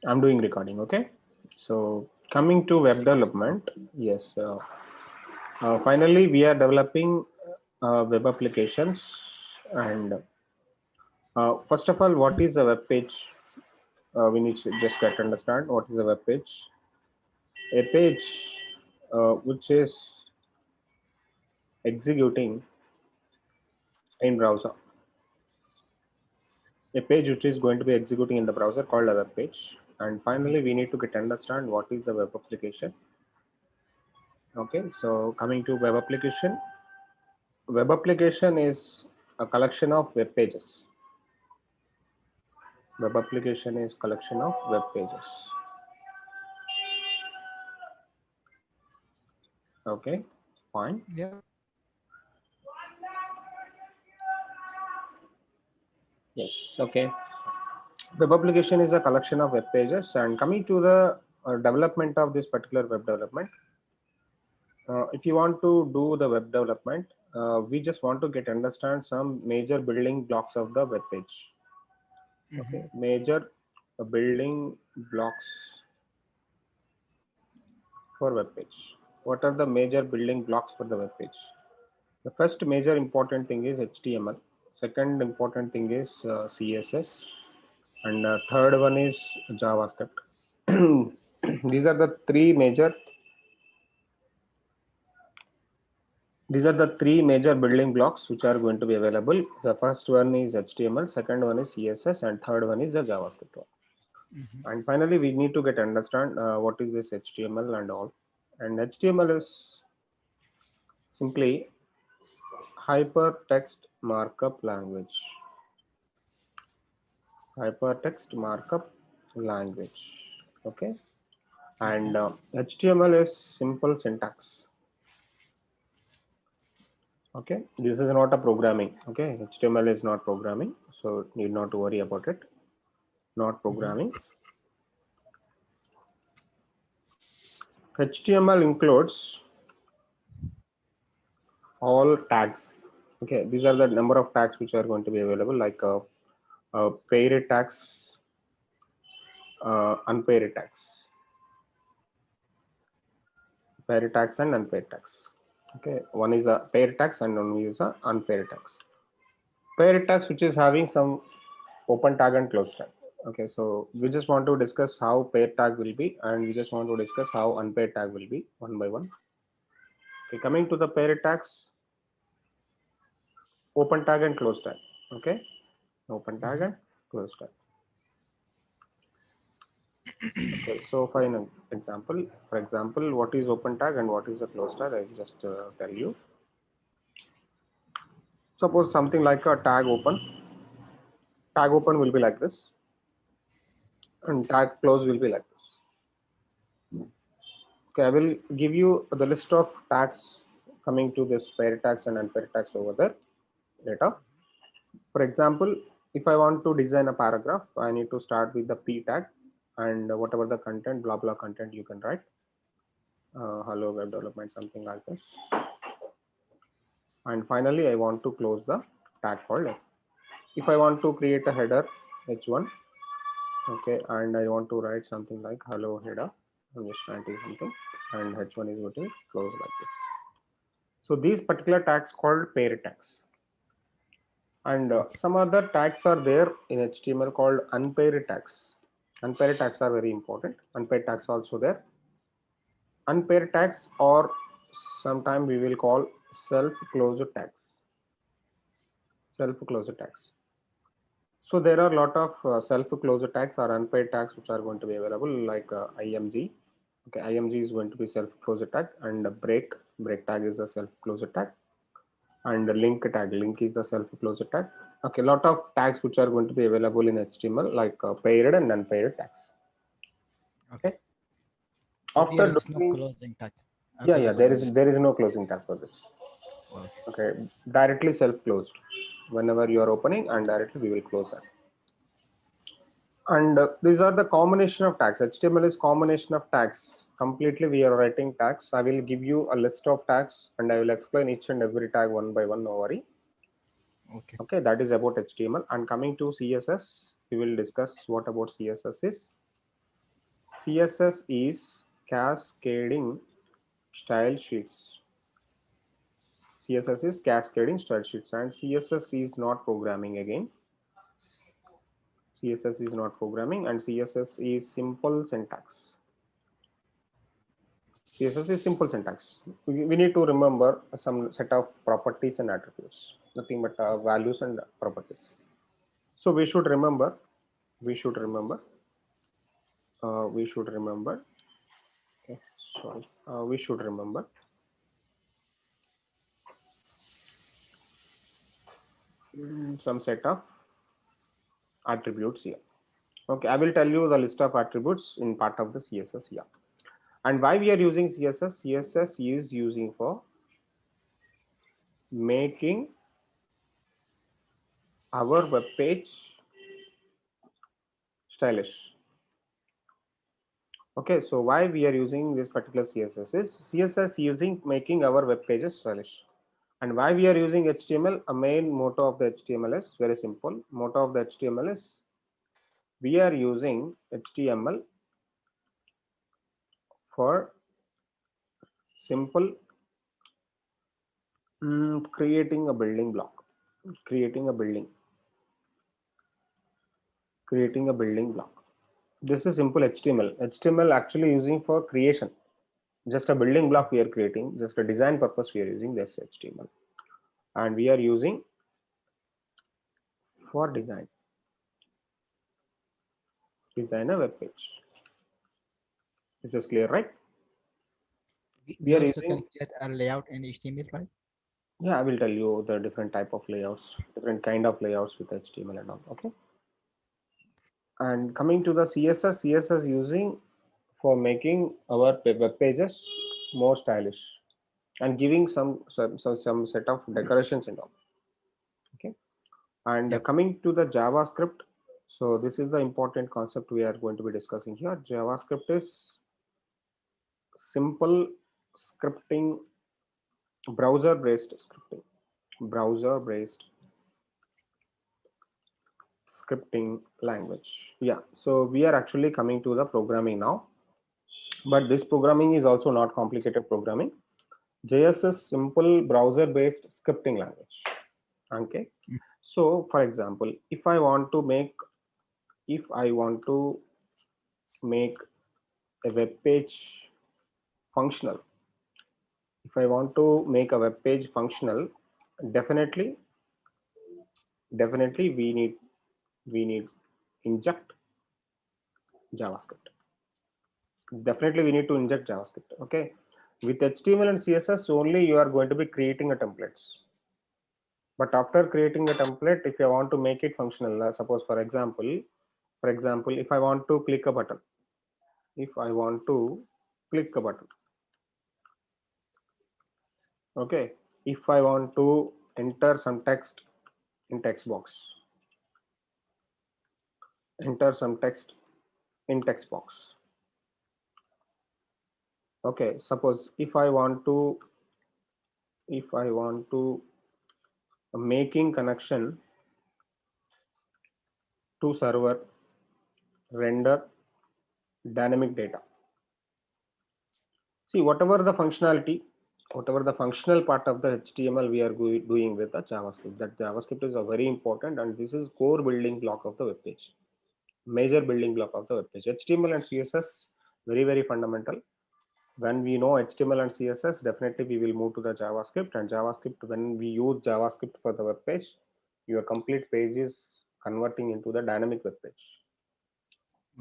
I'm doing recording. Okay. So coming to web development, yes. Finally, we are developing web applications. And first of all, what is a web page? We need to just get to understand what is a web page. A page which is executing in browser. A page which is going to be executing in the browser called a web page. And Mhm. finally, we need to get to understand what is a web application. Okay. So coming to web application is a collection of web pages. Web application is collection of web pages. Okay, fine. Yep. Yes, okay. Web application is a collection of web pages. And coming to the development of this particular web development, if you want to do the web development, we just want to get understand some major building blocks of the web page. Okay, Mhm. major building blocks for web page. What are the major building blocks for the web page? The first major important thing is HTML. Second important thing is CSS, and third one is JavaScript. these are the three major. These are the three major building blocks which are going to be available. The first one is HTML, second one is CSS, and third one is the JavaScript one. Mhm. And finally, we need to get understand what is this HTML and all. And HTML is simply hypertext markup language. Hypertext markup language. Okay, and Okay. HTML is simple syntax. Okay, this is not a programming. Okay, HTML is not programming, so need not to worry about it. Not Mhm. programming. HTML includes all tags. Okay, these are the number of tags which are going to be available, like paid tags, unpaid tags, paid tags and unpaid tags. Okay, one is a paid tags and one is a unpaid tags. Pair tags which is having some open tag and close tag. Okay, so we just want to discuss how pair tag will be, and we just want to discuss how unpaired tag will be one by one. Okay, coming to the pair tags, open tag and close tag. Okay, open tag Mhm. and close tag. Okay, so for an example, for example, what is open tag and what is a close tag? I will just tell you. Suppose something like a tag open will be like this, and tag close will be like this. Okay, I will give you the list of tags coming to this pair tags and unpaired tags over there later. For example, if I want to design a paragraph, I need to start with the P tag and whatever the content, blah blah content you can write. Hello web development, something like this. And finally, I want to close the tag folder. If I want to create a header H1, okay, and I want to write something like hello header, I'm just writing something, and H1 is going to close like this. So these particular tags called pair tags, and Okay. some other tags are there in HTML called unpaired tags. Unpaired tags are very important. Unpaired tags also there. Unpaired tags, or sometime we will call self-closed tags. Self-closed tags. So there are a lot of self-closed tags or unpaired tags which are going to be available, like IMG. Okay, IMG is going to be self-closed tag, and break tag is a self-closed tag, and the link tag, link is the self-closed tag. Okay, lot of tags which are going to be available in HTML, like paired and unpaired tags. Okay. Okay, So there after is no doing, closing tag yeah, available in this. there is no closing tag for this. Okay. Okay, directly self-closed. Whenever you are opening, and directly we will close that. And these are the combination of tags. HTML is combination of tags. Completely we are writing tags. I will give you a list of tags and I will explain each and every tag one by one, no worry. Okay. Okay, that is about HTML. And coming to CSS, we will discuss what about CSS is. CSS is cascading style sheets. CSS is cascading style sheets, and CSS is not programming again. CSS is not programming, and CSS is simple syntax. CSS is simple syntax. We need to remember some set of properties and attributes, nothing but values and properties. So we should remember, we should remember, we should remember, okay, sorry, we should remember some set of attributes here. Okay, I will tell you the list of attributes in part of the CSS here. And why we are using CSS? CSS is using for making our web page stylish. Okay, so why we are using this particular CSS is CSS using making our web pages stylish. And why we are using HTML? A main motto of the HTML is very simple. Motto of the HTML is we are using HTML for simple creating a building block, creating a building block. This is simple HTML. HTML actually using for creation, just a building block we are creating, just a design purpose we are using this HTML, and we are using for design a web page. This is clear, right? We We are also using, can create a layout in HTML, right? yeah, I will tell you the different type of layouts, different kind of layouts with HTML and all. Okay. And coming to the CSS, CSS using for making our web pages more stylish and giving some set of decorations and all. Okay. And Yep. coming to the JavaScript, so this is the important concept we are going to be discussing here. JavaScript is simple scripting, browser based scripting, browser based scripting language. Yeah, so we are actually coming to the programming now, but this programming is also not complicated programming. JS is simple browser based scripting language. Okay, Mm. so for example, if I want to make a web page functional, if I want to make a web page functional, definitely we need inject JavaScript. Definitely we need to inject JavaScript. Okay, with HTML and CSS only you are going to be creating a templates, but after creating a template, if I want to make it functional, suppose for example, if I want to click a button, if I want to click a button, okay, if I want to enter some text in text box, enter some text in text box. Okay, suppose if I want to making connection to server, render dynamic data. See, whatever the functionality, whatever the functional part of the HTML we are doing with the JavaScript, that JavaScript is a very important, and this is core building block of the web page, major building block of the web page. HTML and CSS very fundamental. When we know HTML and CSS, definitely we will move to the JavaScript, and JavaScript, when we use JavaScript for the web page, your complete page is converting into the dynamic web page.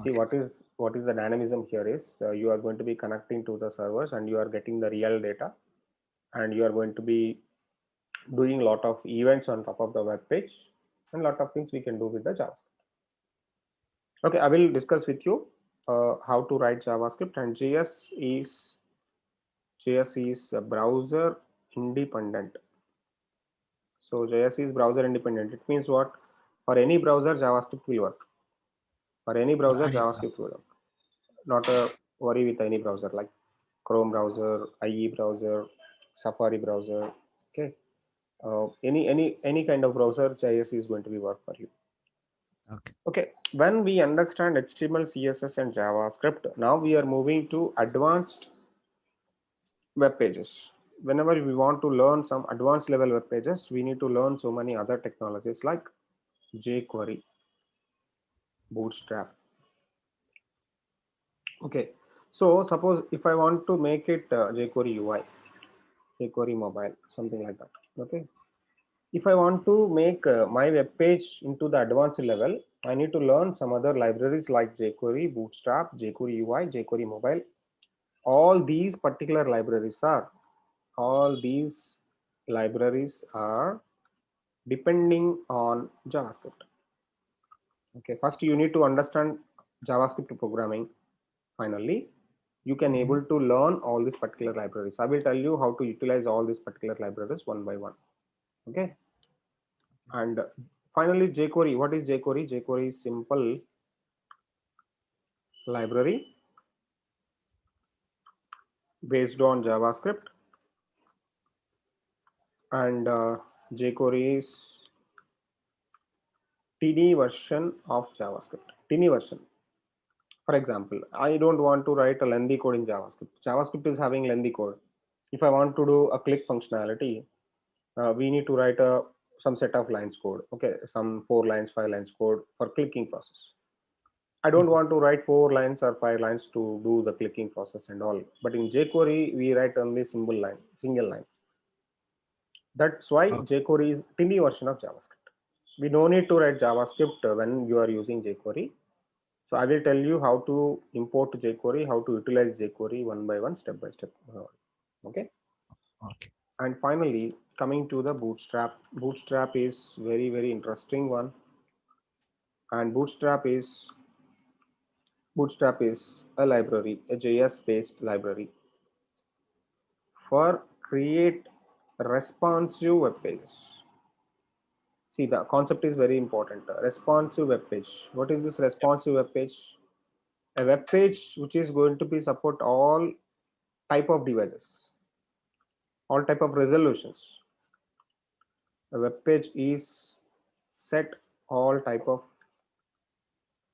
See, Okay. what is the dynamism here is you are going to be connecting to the servers and you are getting the real data, and you are going to be doing a lot of events on top of the web page, and a lot of things we can do with the JavaScript. Okay, I will discuss with you how to write JavaScript, and JS is browser independent. So JS is browser independent. It means what? For any browser, JavaScript will work. For any browser, Any JavaScript will work. Not a worry with any browser like Chrome browser, IE browser, Safari browser. Okay, any kind of browser, JS is going to be work for you. Okay. Okay, when we understand HTML, CSS, and JavaScript, now we are moving to advanced web pages. Whenever we want to learn some advanced level web pages, we need to learn so many other technologies like jQuery, Bootstrap. Okay, so suppose if I want to make it jQuery UI, jQuery mobile, something like that. Okay, if I want to make my web page into the advanced level, I need to learn some other libraries like jQuery, Bootstrap, jQuery UI, jQuery mobile. All these particular libraries are all these libraries are depending on JavaScript. Okay, first you need to understand JavaScript programming. Finally, you can Mhm. able to learn all these particular libraries. I will tell you how to utilize all these particular libraries one by one. Okay, and finally jQuery. What is jQuery? jQuery is simple library based on JavaScript, and jQuery is tiny version of JavaScript. Tiny version. For example, I don't want to write a lengthy code in JavaScript. JavaScript is having lengthy code. If I want to do a click functionality, we need to write some set of lines code. Okay, some 4 lines, 5 lines code for clicking process. I don't Mhm. want to write 4 lines or 5 lines to do the clicking process and all. But in jQuery, we write only single line. That's why Okay. jQuery is tiny version of JavaScript. We don't need to write JavaScript when you are using jQuery. So I will tell you how to import jQuery, how to utilize jQuery one by one, step by step. Okay. Okay. And finally, coming to the Bootstrap. Bootstrap is very interesting one, and Bootstrap is a library, a JS-based library for create responsive web pages. See, the concept is very important. Responsive web page. What is this responsive web page? A web page which is going to be support all type of devices, all type of resolutions. A web page is set all type of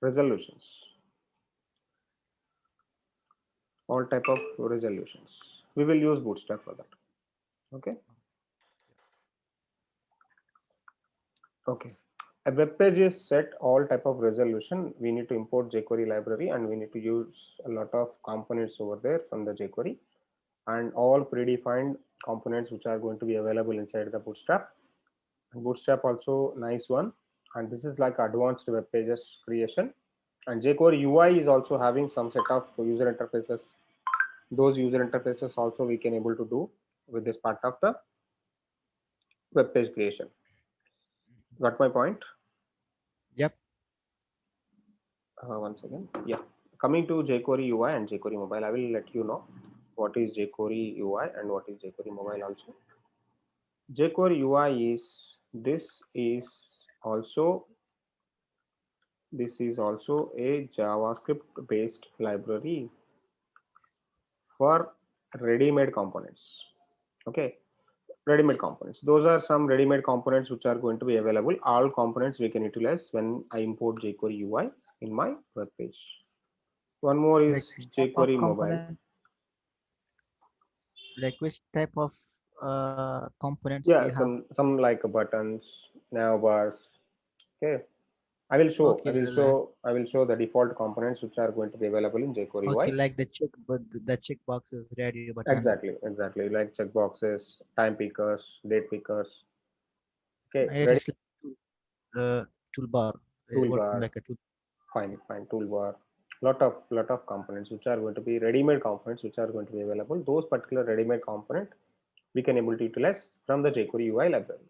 resolutions, all type of resolutions. We will use Bootstrap for that. Okay. Okay. A web page is set all type of resolution. We need to import jQuery library, and we need to use a lot of components over there from the jQuery, and all predefined components which are going to be available inside the Bootstrap. And Bootstrap also nice one, and this is like advanced web pages creation. And jQuery UI is also having some set of user interfaces. Those user interfaces also we can able to do with this part of the web page creation. Got my point? Yep. Once again, yeah. Coming to jQuery UI and jQuery mobile, I will let you know what is jQuery UI and what is jQuery mobile also. jQuery UI is also this is also a JavaScript based library for ready-made components. Okay, ready-made components. Those are some ready-made components which are going to be available. All components we can utilize when I import jQuery UI in my web page. One more Like is which type of jQuery mobile. component? Like which type of components Yeah, you have? some like buttons, nav bars. Okay, I will show. Okay. I will show the default components which are going to be available in jQuery Okay, UI. like the check, but the checkbox is ready button. Exactly. Like checkboxes, time pickers, date pickers. Okay, It ready is like toolbar, working toolbar. like a tool. Fine. Toolbar. Lot of components which are going to be ready-made components which are going to be available. Those particular ready-made component we can able to utilize from the jQuery UI library.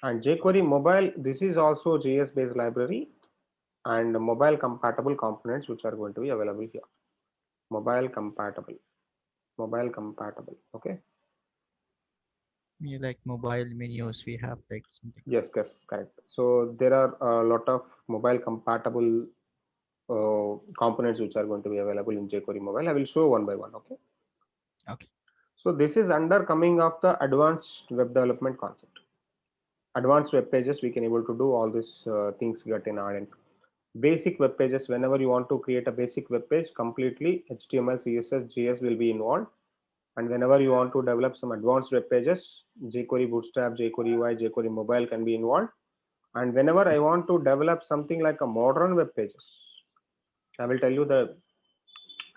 And jQuery Okay. mobile, this is also JS based library and mobile compatible components which are going to be available here. Mobile compatible. Okay. Yeah, like mobile menus, we have like something. Yes, correct. So there are a lot of mobile compatible components which are going to be available in jQuery mobile. I will show one by one. Okay. Okay. So this is under coming of the advanced web development concept. Advanced web pages, we can able to do all these things get in added. Basic web pages, whenever you want to create a basic web page, completely HTML, CSS, JS will be involved. And whenever you want to develop some advanced web pages, jQuery Bootstrap, jQuery UI, jQuery Mobile can be involved. And whenever I want to develop something like a modern web pages, I will tell you the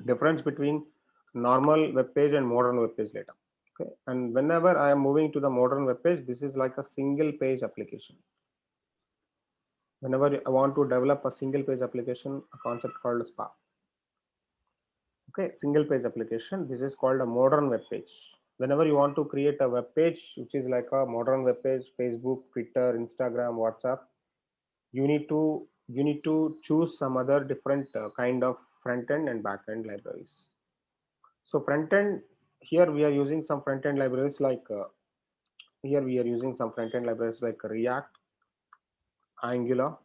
difference between normal web page and modern web page later. Okay, and whenever I am moving to the modern web page, this is like a single page application. Whenever I want to develop a single page application, a concept called SPA. Okay, single page application, this is called a modern web page. Whenever you want to create a web page which is like a modern web page, Facebook, Twitter, Instagram, WhatsApp, you need to choose some other different kind of front end and back end libraries. So front end, here we are using some front end libraries like React, Angular,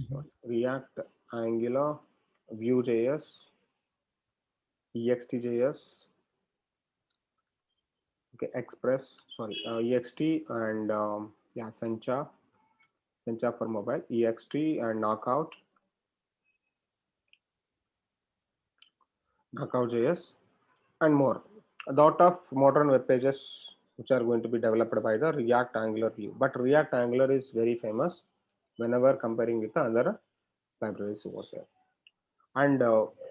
Mhm. React, Angular, Vue.js, EXT.js, okay, Express, sorry, EXT and yeah, Sencha for mobile, EXT and Knockout.js, and more. A lot of modern web pages which are going to be developed by the React Angular Vue. But React Angular is very famous whenever comparing with the other libraries over there. And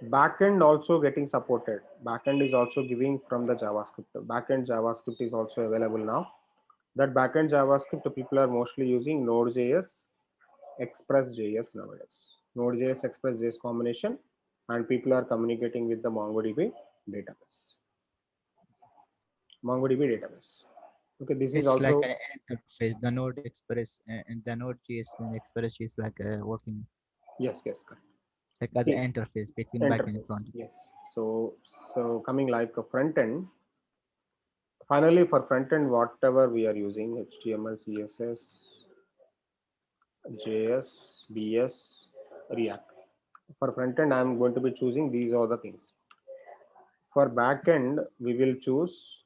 backend also getting supported. Backend is also giving from the JavaScript. Backend JavaScript is also available now. That backend JavaScript people are mostly using Node.js, Express.js nowadays. Node.js, Express.js combination, and people are communicating with the MongoDB database. MongoDB database. Okay, this is It's like also, an interface. The Node Express and the Node JS and Express is like working yes, correct. like as See, an interface between back and interface, front. yes. So coming like a front end. Finally, for front end, whatever we are using, HTML, CSS, JS, BS, React. For front end, I am going to be choosing these are the things. For back end, we will choose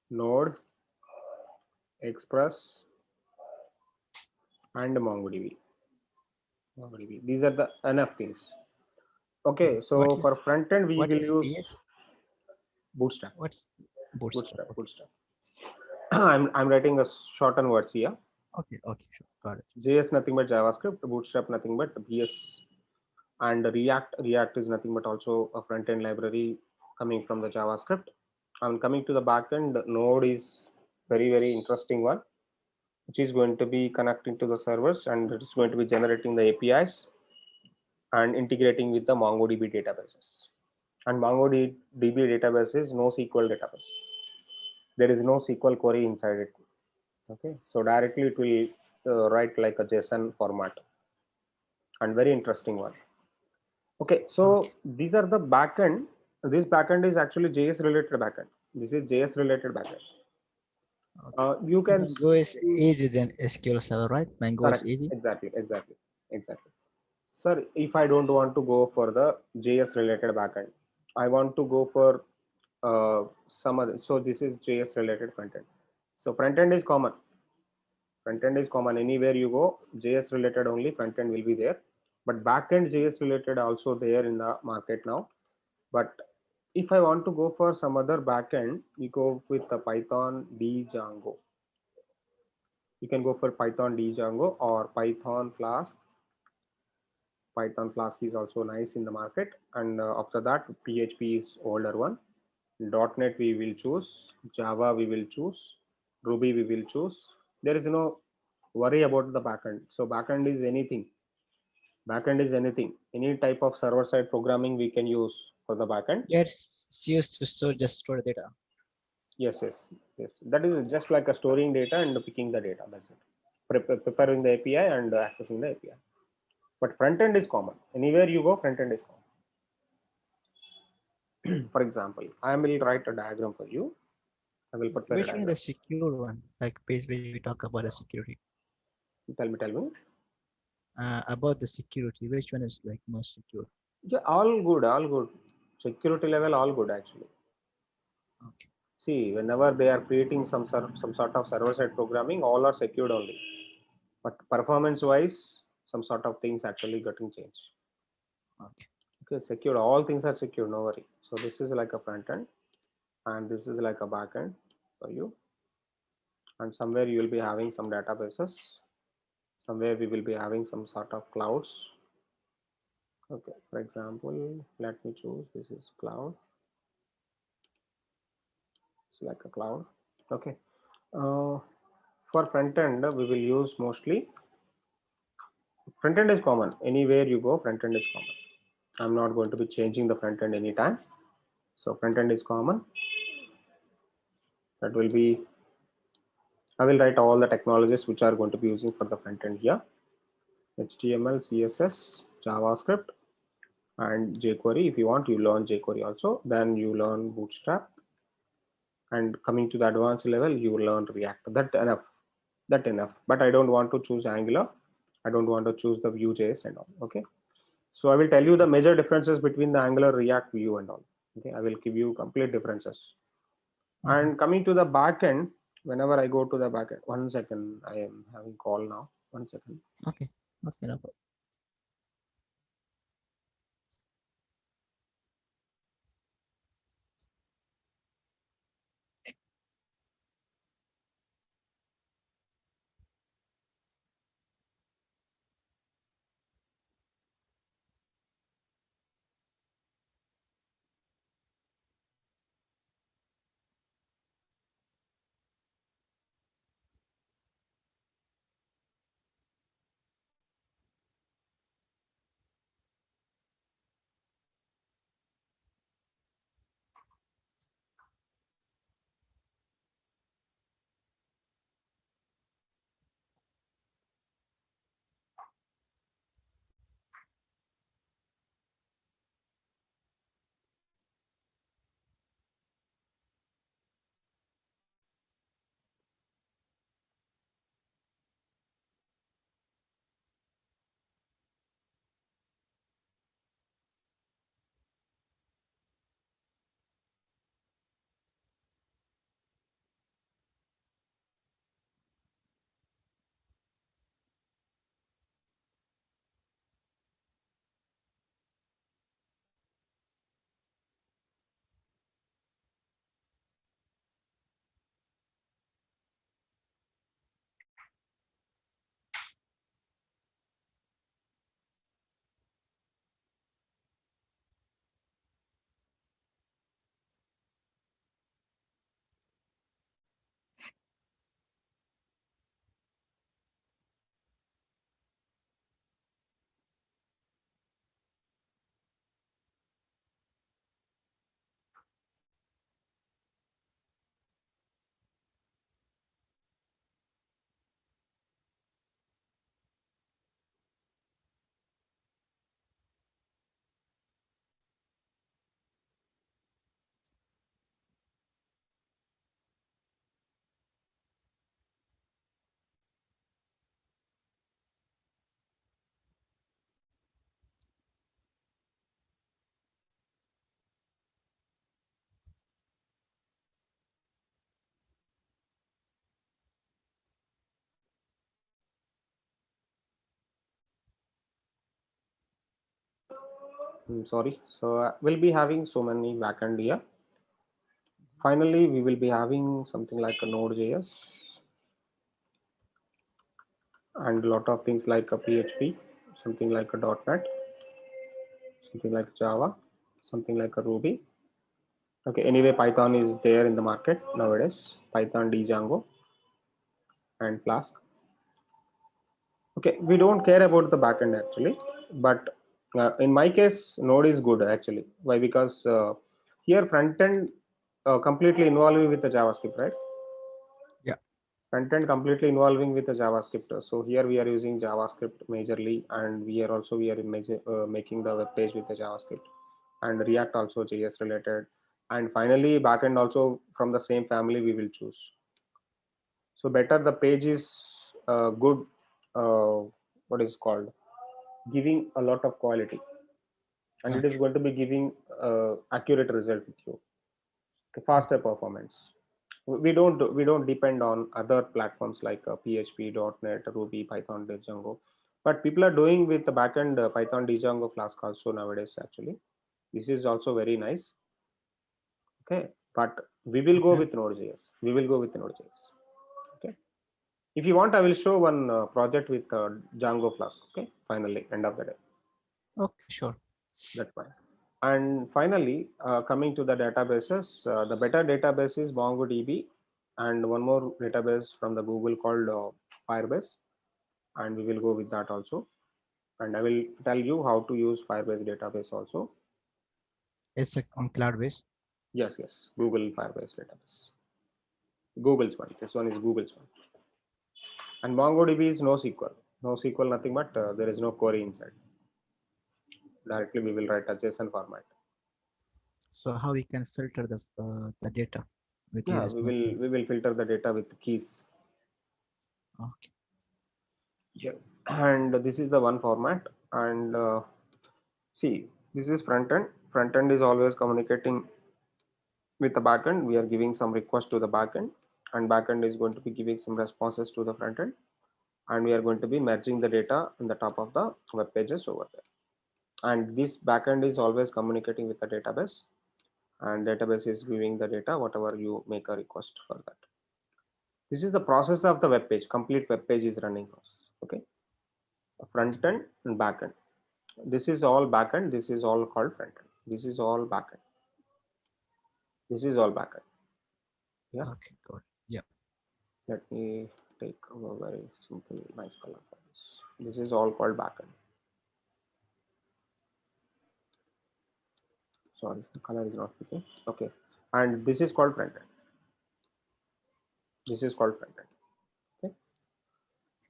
Node, Express, and MongoDB. These are the enough things. Okay, What so for is front end, we what will is use BS? Bootstrap. What's Bootstrap? Okay. Bootstrap. I'm writing a shortened words here. Okay. Okay. Sure. Got it. JS nothing but JavaScript, Bootstrap nothing but BS, and React. React is nothing but also a front end library coming from the JavaScript. And coming to the backend, Node is very interesting one, which is going to be connecting to the servers and it is going to be generating the APIs and integrating with the MongoDB databases. And MongoDB database is NoSQL database. There is no SQL query inside it. Okay, so directly it will write like a JSON format, and very interesting one. Okay, Okay. so these are the backend. This backend is actually JS related backend. This is JS related backend. Okay. You can Mango is see, easier than SQL Server, right? Mango is correct, easy. exactly. Sir, if I don't want to go for the JS related backend, I want to go for some other. So this is JS related front end. So front end is common. Front end is common anywhere you go. JS related only front end will be there, but backend JS related also there in the market now. But if I want to go for some other backend, you go with the Python Django. You can go for Python Django or Python Flask. Python Flask is also nice in the market. And after that, PHP is older one. .NET we will choose. Java we will choose. Ruby we will choose. There is no worry about the backend. So backend is anything. Backend is anything. Any type of server side programming we can use for the backend. Yes, it's used to store data. Yes. That is just like a storing data and picking the data. That's it. Preparing the API and accessing the API. But front end is common. Anywhere you go, front end is common. For example, I will write a diagram for you. I will prepare a Which one is the diagram. secure one? Like page where we talk about the security. Tell me. About the security, which one is like most secure? Yeah, all good. Security level, all good actually. Okay. See, whenever they are creating some sort of server side programming, all are secured only. But performance wise, some sort of things actually getting changed. Okay. Okay, secured. All things are secure. No worry. So this is like a front end, and this is like a back end for you. And somewhere you will be having some databases. Somewhere we will be having some sort of clouds. Okay, for example, let me choose. This is cloud. It's like a cloud. Okay. For front end, we will use mostly front end is common. Anywhere you go, front end is common. I'm not going to be changing the front end anytime. So front end is common. That will be, I will write all the technologies which are going to be using for the front end here. HTML, CSS, JavaScript, and jQuery. If you want, you learn jQuery also. Then you learn Bootstrap. And coming to the advanced level, you will learn React. That enough. That enough. But I don't want to choose Angular. I don't want to choose the Vue.js and all. Okay. So I will tell you the major differences between the Angular, React, Vue, and all. Okay. I will give you complete differences. Mhm. And coming to the backend, whenever I go to the backend, 1 second, I am having call now. 1 second. Okay. Okay. No problem. Sorry. So we'll be having so many backend here. Finally, we will be having something like a Node.js and a lot of things like a PHP, something like a .NET, something like Java, something like a Ruby. Okay. Anyway, Python is there in the market nowadays. Python, Django, and Flask. Okay, we don't care about the backend actually, but in my case, Node is good actually. Why? Because here front end completely involving with the JavaScript, right? Yeah. Front end completely involving with the JavaScript. So here we are using JavaScript majorly, and we are making the web page with the JavaScript, and React also JS related, and finally backend also from the same family we will choose. So better the page is good. What is called giving a lot of quality, and it is Okay. going to be giving accurate result with you. faster performance. We don't depend on other platforms like PHP, .NET, Ruby, Python, Django, but people are doing with the backend Python, Django, Flask also nowadays. Actually, this is also very nice. Okay, but we will go Okay. with Node.js. We will go with Node.js. Okay, if you want, I will show one project with Django Flask. Okay, finally, end of the day. Okay, sure. That's fine. And finally, coming to the databases, the better database is MongoDB, and one more database from the Google called Firebase, and we will go with that also. And I will tell you how to use Firebase database also. It's like on cloud base. Yes, yes, Google Firebase database. Google's one. This one is Google's one. And MongoDB is NoSQL. NoSQL, nothing but there is no query inside. Directly, we will write a JSON format. So how we can filter the data with Yeah, using Snowflake? we will filter the data with keys. Okay. Yeah, and this is the one format. And see, this is front end. Front end is always communicating with the backend. We are giving some request to the backend, and backend is going to be giving some responses to the front end, and we are going to be merging the data in the top of the web pages over there. And this backend is always communicating with the database, and database is giving the data whatever you make a request for that. This is the process of the web page. Complete web page is running process. Okay, front end and back end. This is all back end. This is all called front end. This is all back end. This is all back end. Yeah. Okay, got it. Yeah. Let me take a very simple, nice color for this. This is all called back end. Sorry, the color is not fitting. Okay. And this is called front end. This is called front end. Okay.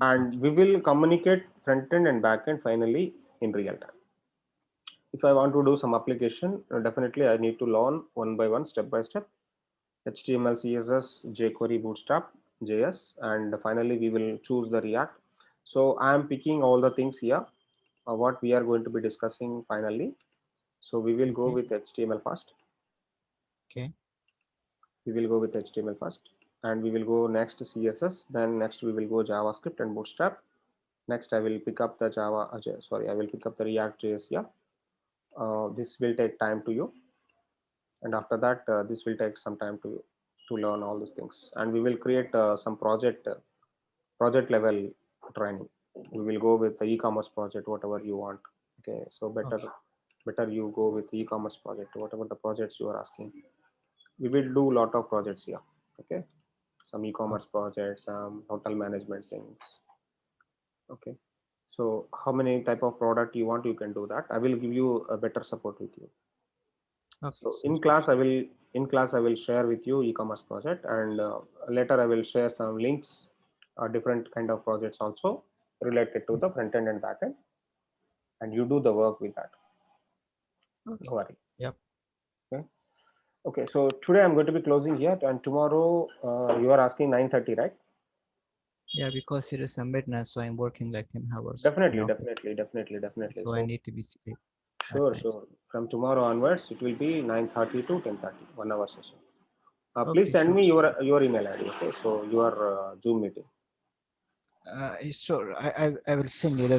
And we will communicate front end and back end finally in real time. If I want to do some application, definitely I need to learn one by one, step by step. HTML, CSS, jQuery, Bootstrap, JS, and finally we will choose the React. So I am picking all the things here, what we are going to be discussing finally. So we will go Okay. with HTML first. Okay. We will go with HTML first, and we will go next to CSS. Then next we will go JavaScript and Bootstrap. Next I will pick up the I will pick up the React JS here. This will take time to you, and after that this will take some time to learn all these things, and we will create some project level training. We will go with the e-commerce project, whatever you want. Okay, so Okay. better you go with e-commerce project, whatever the projects you are asking. We will do a lot of projects here. Okay, some e-commerce Okay. projects, some hotel management things. Okay, so how many type of product you want, you can do that. I will give you a better support with you. Okay. So Sounds good. in class I will share with you e-commerce project, and later I will share some links, different kind of projects also related to the front end and back end, and you do the work with that. Okay. No worry. Yep. Okay. Okay. So today I'm going to be closing here, and tomorrow you are asking 9:30, right? Yeah, because it is a midnight, so I'm working like 10 hours in Definitely, office. definitely, definitely, definitely. So I So need to be sleep at sure, night. sure. From tomorrow onwards, it will be 9:30 to 10:30, 1 hour session. Please Okay, send sure. me your email ID. Okay. So your Zoom meeting. Sure. I will send you the